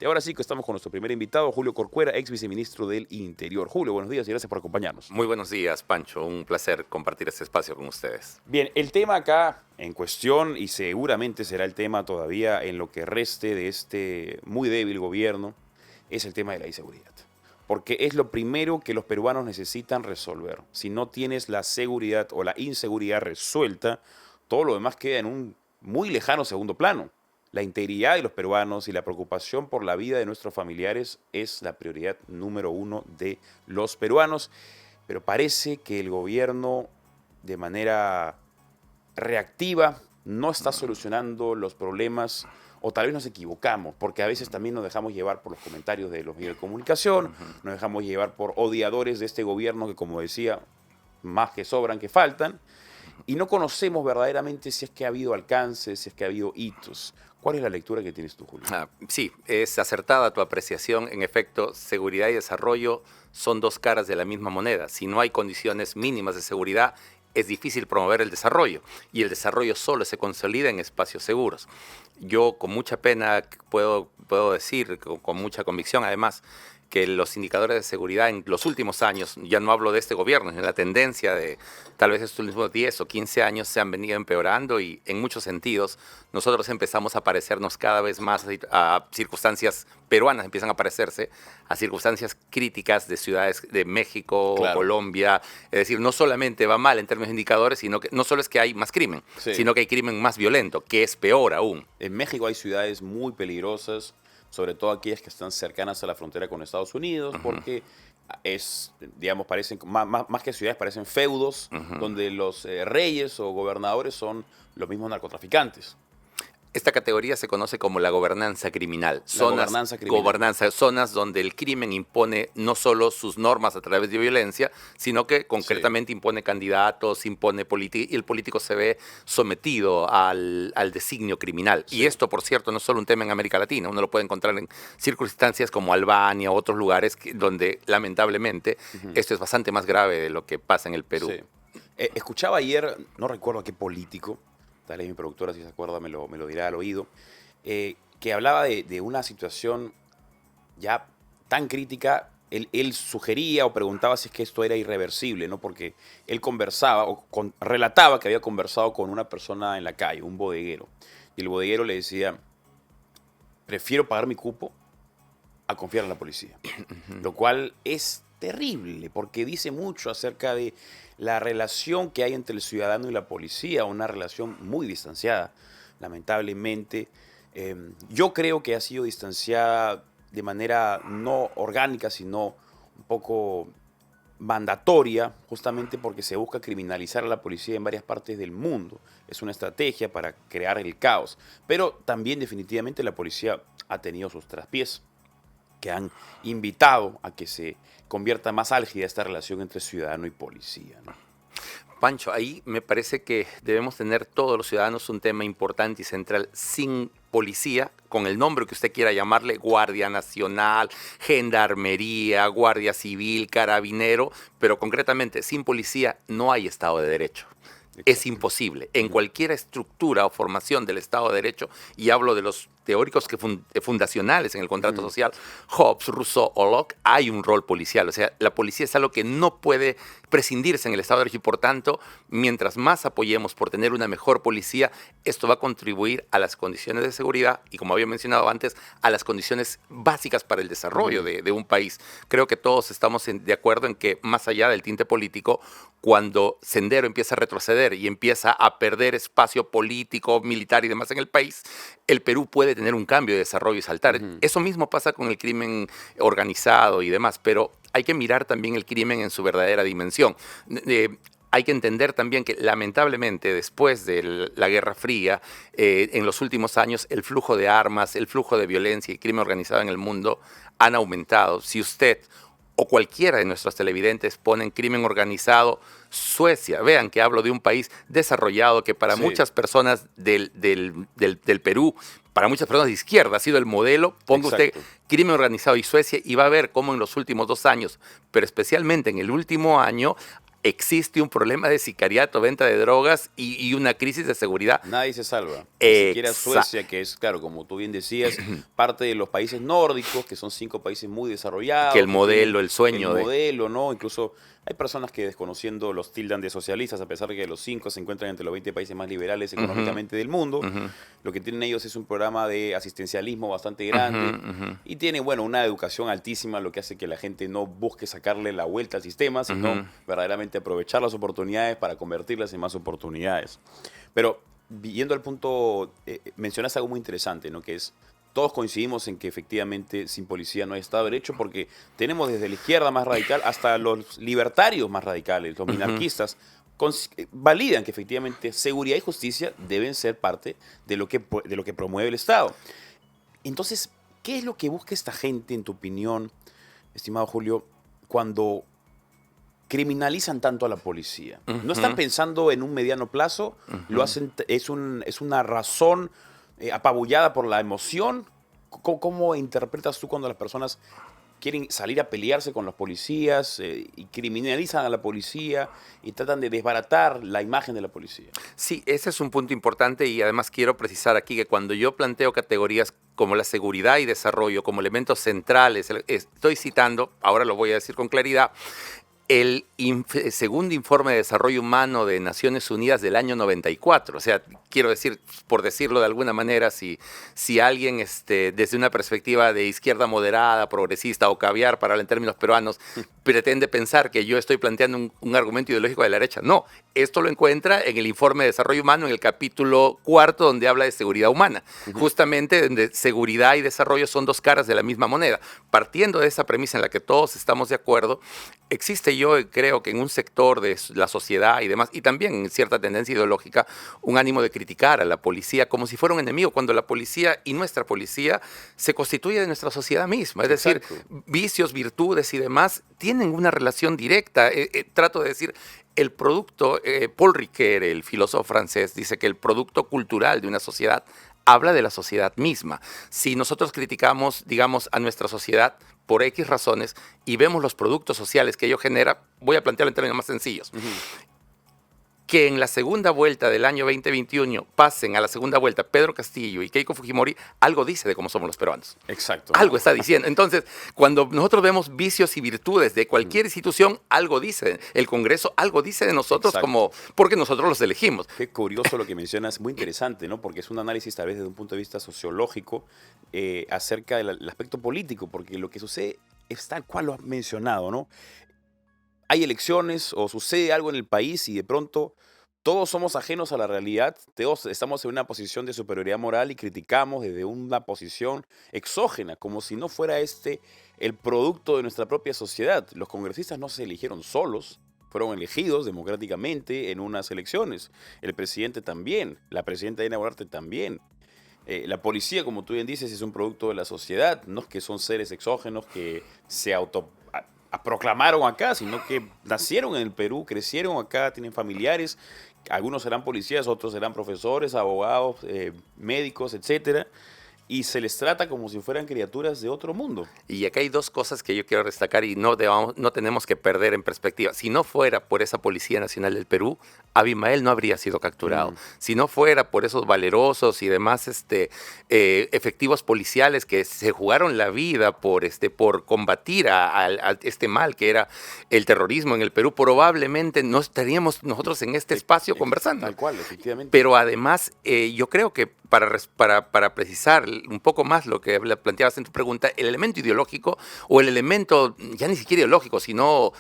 2020. Ahora sí que estamos con nuestro primer invitado, Julio Corcuera, ex viceministro del Interior. Julio, buenos días y gracias por acompañarnos. Muy buenos días, Pancho. Un placer compartir este espacio con ustedes. Bien, el tema acá en cuestión, y seguramente será el tema todavía en lo que reste de este muy débil gobierno, es el tema de la inseguridad. Porque es lo primero que los peruanos necesitan resolver. Si no tienes la seguridad o la inseguridad resuelta, todo lo demás queda en un muy lejano segundo plano. La integridad de los peruanos y la preocupación por la vida de nuestros familiares es la prioridad número uno de los peruanos. Pero parece que el gobierno, de manera reactiva, no está solucionando los problemas, o tal vez nos equivocamos, porque a veces también nos dejamos llevar por los comentarios de los medios de comunicación, nos dejamos llevar por odiadores de este gobierno que, como decía, más que sobran que faltan, y no conocemos verdaderamente si es que ha habido alcances, si es que ha habido hitos. ¿Cuál es la lectura que tienes tú, Julio? Sí, es acertada tu apreciación. En efecto, seguridad y desarrollo son dos caras de la misma moneda. Si no hay condiciones mínimas de seguridad, es difícil promover el desarrollo, y el desarrollo solo se consolida en espacios seguros. Yo con mucha pena puedo decir, con mucha convicción además, que los indicadores de seguridad en los últimos años, ya no hablo de este gobierno, sino la tendencia de tal vez estos últimos 10 o 15 años se han venido empeorando, y en muchos sentidos nosotros empezamos a parecernos cada vez más a circunstancias peruanas, empiezan a parecerse a circunstancias críticas de ciudades de México, Claro. Colombia. Es decir, no solamente va mal en términos de indicadores, sino que no solo es que hay más crimen, Sí. sino que hay crimen más violento, que es peor aún. En México hay ciudades muy peligrosas, sobre todo aquellas que están cercanas a la frontera con Estados Unidos, porque es, digamos, parecen, más que ciudades, parecen feudos, donde los reyes o gobernadores son los mismos narcotraficantes. Esta categoría se conoce como la gobernanza criminal. Gobernanza criminal. Zonas donde el crimen impone no solo sus normas a través de violencia, sino que concretamente impone candidatos, impone política, y el político se ve sometido al designio criminal. Sí. Y esto, por cierto, no es solo un tema en América Latina. Uno lo puede encontrar en circunstancias como Albania o otros lugares donde, lamentablemente, esto es bastante más grave de lo que pasa en el Perú. Sí. Escuchaba ayer, no recuerdo a qué político, tal vez mi productora, si se acuerda, me lo dirá al oído, que hablaba de una situación ya tan crítica. Él sugería o preguntaba si es que esto era irreversible, ¿no? Porque él conversaba o relataba que había conversado con una persona en la calle, un bodeguero. Y el bodeguero le decía, prefiero pagar mi cupo a confiar en la policía. Lo cual es terrible, porque dice mucho acerca de la relación que hay entre el ciudadano y la policía, una relación muy distanciada, lamentablemente. Yo creo que ha sido distanciada de manera no orgánica, sino un poco mandatoria, justamente porque se busca criminalizar a la policía en varias partes del mundo. Es una estrategia para crear el caos. Pero también definitivamente la policía ha tenido sus traspiés, que han invitado a que se convierta más álgida esta relación entre ciudadano y policía, ¿no? Pancho, ahí me parece que debemos tener todos los ciudadanos un tema importante y central. Sin policía, con el nombre que usted quiera llamarle, Guardia Nacional, Gendarmería, Guardia Civil, Carabinero, pero concretamente sin policía no hay Estado de Derecho. Es imposible. En cualquier estructura o formación del Estado de Derecho, y hablo de los teóricos fundacionales en el contrato social, Hobbes, Rousseau o Locke, hay un rol policial. O sea, la policía es algo que no puede prescindirse en el Estado de Derecho, y por tanto, mientras más apoyemos por tener una mejor policía, esto va a contribuir a las condiciones de seguridad y, como había mencionado antes, a las condiciones básicas para el desarrollo de un país. Creo que todos estamos de acuerdo en que, más allá del tinte político, cuando Sendero empieza a retroceder y empieza a perder espacio político, militar y demás en el país, el Perú puede tener un cambio de desarrollo y saltar. Eso mismo pasa con el crimen organizado y demás, pero hay que mirar también el crimen en su verdadera dimensión. Hay que entender también que, lamentablemente, después de la Guerra Fría, en los últimos años, el flujo de armas, el flujo de violencia y crimen organizado en el mundo han aumentado. Si usted o cualquiera de nuestros televidentes ponen crimen organizado, Suecia, vean que hablo de un país desarrollado que para muchas personas del Perú, para muchas personas de izquierda, ha sido el modelo. Ponga usted crimen organizado y Suecia, y va a ver cómo en los últimos 2 años, pero especialmente en el último año, existe un problema de sicariato, venta de drogas y una crisis de seguridad. Nadie se salva. Ni siquiera Suecia, que es, claro, como tú bien decías, parte de los países nórdicos, que son 5 países muy desarrollados. Que el modelo, el sueño. El modelo, ¿no? Incluso hay personas que desconociendo los tildan de socialistas, a pesar de que los 5 se encuentran entre los 20 países más liberales económicamente del mundo. Lo que tienen ellos es un programa de asistencialismo bastante grande y tienen, bueno, una educación altísima, lo que hace que la gente no busque sacarle la vuelta al sistema, sino verdaderamente aprovechar las oportunidades para convertirlas en más oportunidades. Pero, yendo al punto, mencionaste algo muy interesante, ¿no? Que es, todos coincidimos en que efectivamente sin policía no hay Estado de Derecho, porque tenemos desde la izquierda más radical hasta los libertarios más radicales, los minarquistas, validan que efectivamente seguridad y justicia deben ser parte de lo que promueve el Estado. Entonces, ¿qué es lo que busca esta gente, en tu opinión, estimado Julio, cuando criminalizan tanto a la policía? ¿No están pensando en un mediano plazo? ¿Lo hacen, es una razón apabullada por la emoción? ¿Cómo interpretas tú cuando las personas quieren salir a pelearse con los policías y criminalizan a la policía y tratan de desbaratar la imagen de la policía? Sí, ese es un punto importante y además quiero precisar aquí que cuando yo planteo categorías como la seguridad y desarrollo como elementos centrales, estoy citando, ahora lo voy a decir con claridad, el segundo informe de desarrollo humano de Naciones Unidas del año 94. O sea, quiero decir, por decirlo de alguna manera, si alguien desde una perspectiva de izquierda moderada, progresista o caviar, para hablar en términos peruanos, pretende pensar que yo estoy planteando un argumento ideológico de la derecha. No, esto lo encuentra en el informe de desarrollo humano, en el capítulo 4, donde habla de seguridad humana. Justamente donde seguridad y desarrollo son 2 caras de la misma moneda. Partiendo de esa premisa en la que todos estamos de acuerdo, existe, yo creo que en un sector de la sociedad y demás, y también en cierta tendencia ideológica, un ánimo de criticar a la policía como si fuera un enemigo, cuando la policía y nuestra policía se constituye de nuestra sociedad misma. Es decir, vicios, virtudes y demás tienen una relación directa. Trato de decir, el producto, Paul Ricoeur, el filósofo francés, dice que el producto cultural de una sociedad habla de la sociedad misma. Si nosotros criticamos, digamos, a nuestra sociedad por X razones y vemos los productos sociales que ello genera, voy a plantearlo en términos más sencillos. Que en la segunda vuelta del año 2021 pasen a la segunda vuelta Pedro Castillo y Keiko Fujimori, algo dice de cómo somos los peruanos. Exacto. Algo está diciendo. Entonces, cuando nosotros vemos vicios y virtudes de cualquier institución, algo dice. El Congreso algo dice de nosotros porque nosotros los elegimos. Qué curioso lo que mencionas, muy interesante, ¿no? Porque es un análisis tal vez desde un punto de vista sociológico acerca del aspecto político, porque lo que sucede es tal cual lo has mencionado, ¿no? Hay elecciones o sucede algo en el país y de pronto todos somos ajenos a la realidad, todos estamos en una posición de superioridad moral y criticamos desde una posición exógena, como si no fuera el producto de nuestra propia sociedad. Los congresistas no se eligieron solos, fueron elegidos democráticamente en unas elecciones. El presidente también, la presidenta Dina Boluarte también. La policía, como tú bien dices, es un producto de la sociedad, no es que son seres exógenos que se proclamaron acá, sino que nacieron en el Perú, crecieron acá, tienen familiares, algunos serán policías, otros serán profesores, abogados, médicos, etcétera, y se les trata como si fueran criaturas de otro mundo. Y acá hay 2 cosas que yo quiero destacar y no tenemos que perder en perspectiva. Si no fuera por esa Policía Nacional del Perú, Abimael no habría sido capturado. Si no fuera por esos valerosos y demás efectivos policiales que se jugaron la vida por combatir a este mal que era el terrorismo en el Perú, probablemente no estaríamos nosotros en este espacio conversando. Tal cual, efectivamente. Pero además, yo creo que para precisar un poco más lo que planteabas en tu pregunta, el elemento ideológico o el elemento ya ni siquiera ideológico, sino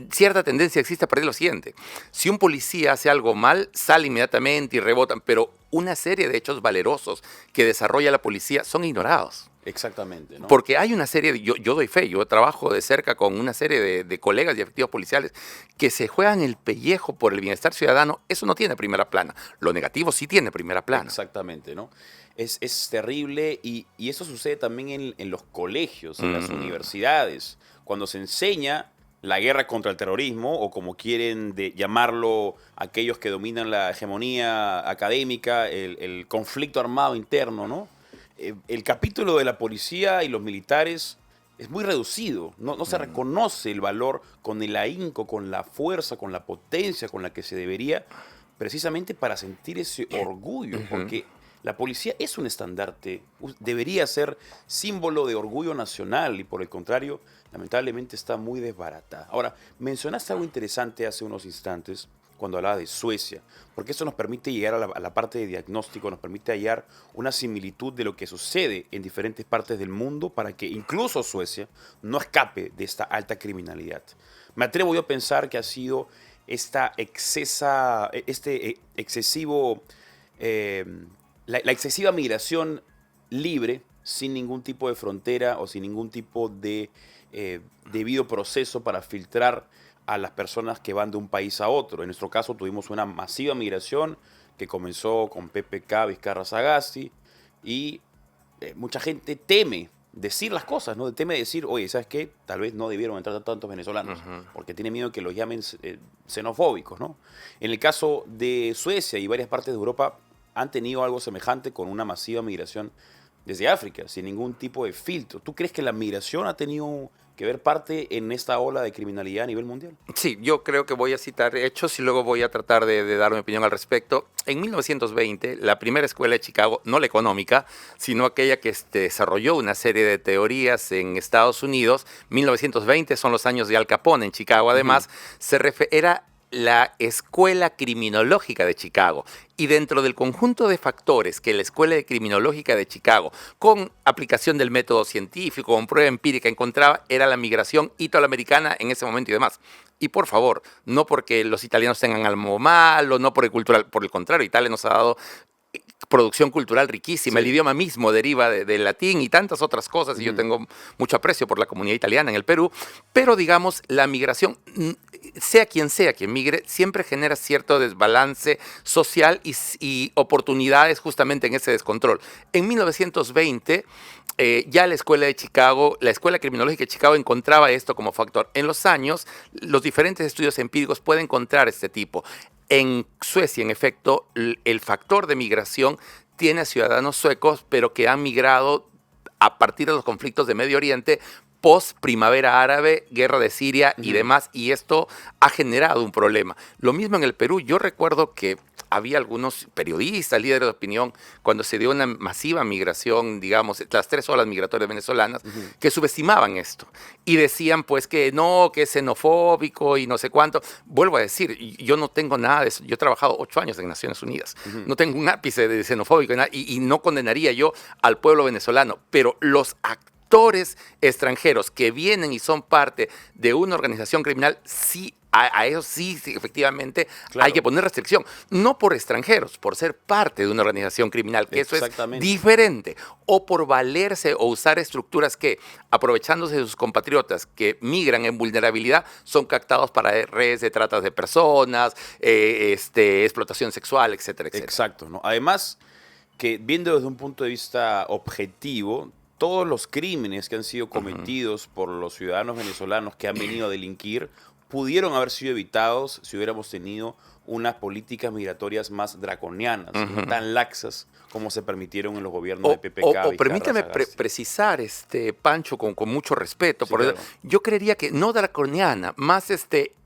cierta tendencia existe a partir de lo siguiente. Si un policía hace algo mal, sale inmediatamente y rebotan, pero una serie de hechos valerosos que desarrolla la policía son ignorados. Exactamente, ¿no? Porque hay una serie, yo doy fe, yo trabajo de cerca con una serie de colegas y efectivos policiales que se juegan el pellejo por el bienestar ciudadano. Eso no tiene primera plana. Lo negativo sí tiene primera plana. Exactamente, ¿no? Es terrible y eso sucede también en los colegios, en las universidades, cuando se enseña la guerra contra el terrorismo, o como quieren llamarlo aquellos que dominan la hegemonía académica, el conflicto armado interno, ¿no? El capítulo de la policía y los militares es muy reducido, no se reconoce el valor con el ahínco, con la fuerza, con la potencia con la que se debería, precisamente para sentir ese orgullo, porque la policía es un estandarte, debería ser símbolo de orgullo nacional y por el contrario, lamentablemente está muy desbaratada. Ahora, mencionaste algo interesante hace unos instantes cuando hablaba de Suecia, porque eso nos permite llegar a la parte de diagnóstico, nos permite hallar una similitud de lo que sucede en diferentes partes del mundo para que incluso Suecia no escape de esta alta criminalidad. Me atrevo yo a pensar que ha sido excesivo, la excesiva migración libre, sin ningún tipo de frontera o sin ningún tipo de debido proceso para filtrar a las personas que van de un país a otro. En nuestro caso tuvimos una masiva migración que comenzó con PPK, Vizcarra, Sagasti, y mucha gente teme decir las cosas, ¿no? Teme decir, oye, ¿sabes qué? Tal vez no debieron entrar tantos venezolanos, porque tiene miedo que los llamen xenofóbicos, ¿no? En el caso de Suecia y varias partes de Europa han tenido algo semejante con una masiva migración desde África, sin ningún tipo de filtro. ¿Tú crees que la migración ha tenido que ver parte en esta ola de criminalidad a nivel mundial? Sí, yo creo que voy a citar hechos y luego voy a tratar de dar mi opinión al respecto. En 1920, la primera escuela de Chicago, no la económica, sino aquella que desarrolló una serie de teorías en Estados Unidos, 1920 son los años de Al Capone en Chicago, además, era la Escuela Criminológica de Chicago. Y dentro del conjunto de factores que la Escuela Criminológica de Chicago, con aplicación del método científico, con prueba empírica, encontraba, era la migración italoamericana en ese momento y demás. Y por favor, no porque los italianos tengan algo malo, no por el cultural, por el contrario, Italia nos ha dado producción cultural riquísima, el idioma mismo deriva del latín y tantas otras cosas, y yo tengo mucho aprecio por la comunidad italiana en el Perú, pero digamos, la migración, sea quien migre, siempre genera cierto desbalance social y oportunidades justamente en ese descontrol. En 1920, ya la Escuela Criminológica de Chicago encontraba esto como factor. En los años, los diferentes estudios empíricos pueden encontrar este tipo. En Suecia, en efecto, el factor de migración tiene a ciudadanos suecos, pero que han migrado a partir de los conflictos de Medio Oriente, post-primavera árabe, guerra de Siria y demás, y esto ha generado un problema. Lo mismo en el Perú. Yo recuerdo que había algunos periodistas, líderes de opinión, cuando se dio una masiva migración, digamos, las 3 olas migratorias venezolanas, que subestimaban esto y decían pues que no, que es xenofóbico y no sé cuánto. Vuelvo a decir, yo no tengo nada de eso. Yo he trabajado 8 años en Naciones Unidas. No tengo un ápice de xenofóbico y no condenaría yo al pueblo venezolano, pero los actores extranjeros que vienen y son parte de una organización criminal, sí, a eso sí, efectivamente, claro, hay que poner restricción. No por extranjeros, por ser parte de una organización criminal, que eso es diferente. O por valerse o usar estructuras que, aprovechándose de sus compatriotas que migran en vulnerabilidad, son captados para redes de trata de personas, explotación sexual, etcétera, etcétera. Exacto, ¿no? Además, que viendo desde un punto de vista objetivo, todos los crímenes que han sido cometidos por los ciudadanos venezolanos que han venido a delinquir pudieron haber sido evitados si hubiéramos tenido unas políticas migratorias más draconianas, no tan laxas como se permitieron en los gobiernos de PPK. O permíteme precisar, Pancho, con mucho respeto. Sí, claro. Yo creería que no draconiana, más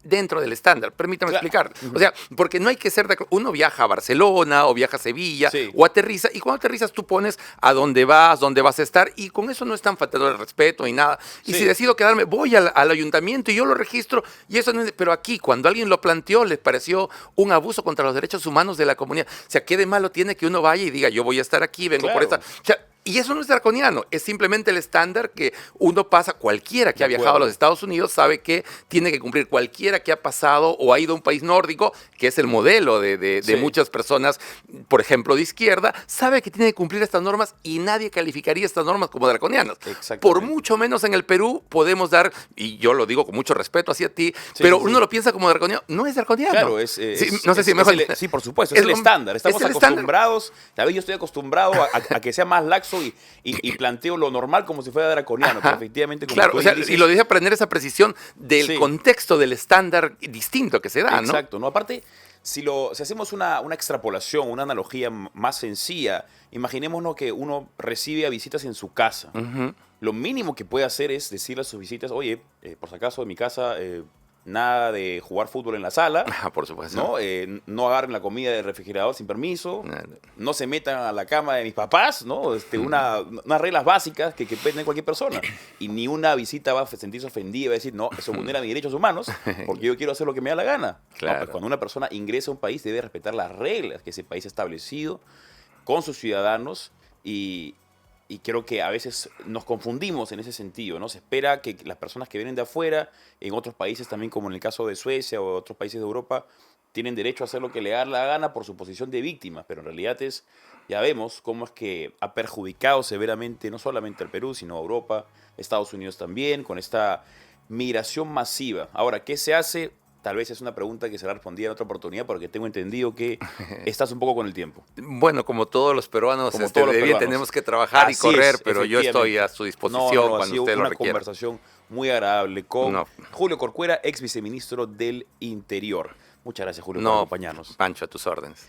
dentro del estándar. Permítame explicar. O sea, porque no hay que ser... Uno viaja a Barcelona o viaja a Sevilla o aterriza, y cuando aterrizas tú pones a dónde vas a estar, y con eso no es tan faltador el respeto ni nada. Y si decido quedarme, voy al ayuntamiento y yo lo registro, y eso no es... Pero aquí, cuando alguien lo planteó, les pareció un abuso contra los derechos humanos de la comunidad. O sea, ¿qué de malo tiene que uno vaya y diga, yo voy a estar aquí, vengo por esta... O sea, y eso no es draconiano, es simplemente el estándar que uno pasa. Cualquiera que ha viajado a los Estados Unidos sabe que tiene que cumplir. Cualquiera que ha pasado o ha ido a un país nórdico, que es el modelo de muchas personas, por ejemplo, de izquierda, sabe que tiene que cumplir estas normas, y nadie calificaría estas normas como draconianas. Por mucho menos en el Perú podemos dar, y yo lo digo con mucho respeto hacia ti, pero uno lo piensa como draconiano. No es draconiano. Claro, no sé si mejor... Sí, por supuesto, es el estándar. Estamos acostumbrados, tal vez yo estoy acostumbrado a que sea más laxo eso y planteo lo normal como si fuera draconiano, pero efectivamente como Claro, tú o sea, dices, y lo dice aprender esa precisión del Sí. contexto, del estándar distinto que se da, ¿no? Exacto, ¿no? Aparte, si hacemos una extrapolación, una analogía más sencilla, imaginémonos que uno recibe a visitas en su casa. Ujú. Lo mínimo que puede hacer es decirle a sus visitas, oye, por si acaso en mi casa nada de jugar fútbol en la sala, Ah, por supuesto. ¿no? No agarren la comida del refrigerador sin permiso, Nada. no se metan a la cama de mis papás, ¿no? Unas reglas básicas que puede tener cualquier persona. Y ni una visita va a sentirse ofendida y va a decir, no, eso vulnera mis derechos humanos porque yo quiero hacer lo que me da la gana. No, Claro. pues cuando una persona ingresa a un país debe respetar las reglas que ese país ha establecido con sus ciudadanos y creo que a veces nos confundimos en ese sentido, ¿no? Se espera que las personas que vienen de afuera, en otros países también, como en el caso de Suecia o otros países de Europa, tienen derecho a hacer lo que le da la gana por su posición de víctima, pero en realidad ya vemos cómo es que ha perjudicado severamente no solamente al Perú, sino a Europa, Estados Unidos también, con esta migración masiva. Ahora, ¿qué se hace? Tal vez es una pregunta que será respondida en otra oportunidad, porque tengo entendido que estás un poco con el tiempo. Bueno, como todos los peruanos, Como todos los de bien peruanos. tenemos que trabajar y Así correr, es, pero yo estoy a su No, disposición ha cuando sido usted lo una requiera. conversación muy agradable con No. Julio Corcuera, ex viceministro del Interior. Muchas gracias, Julio, por No, acompañarnos. Pancho, a tus órdenes.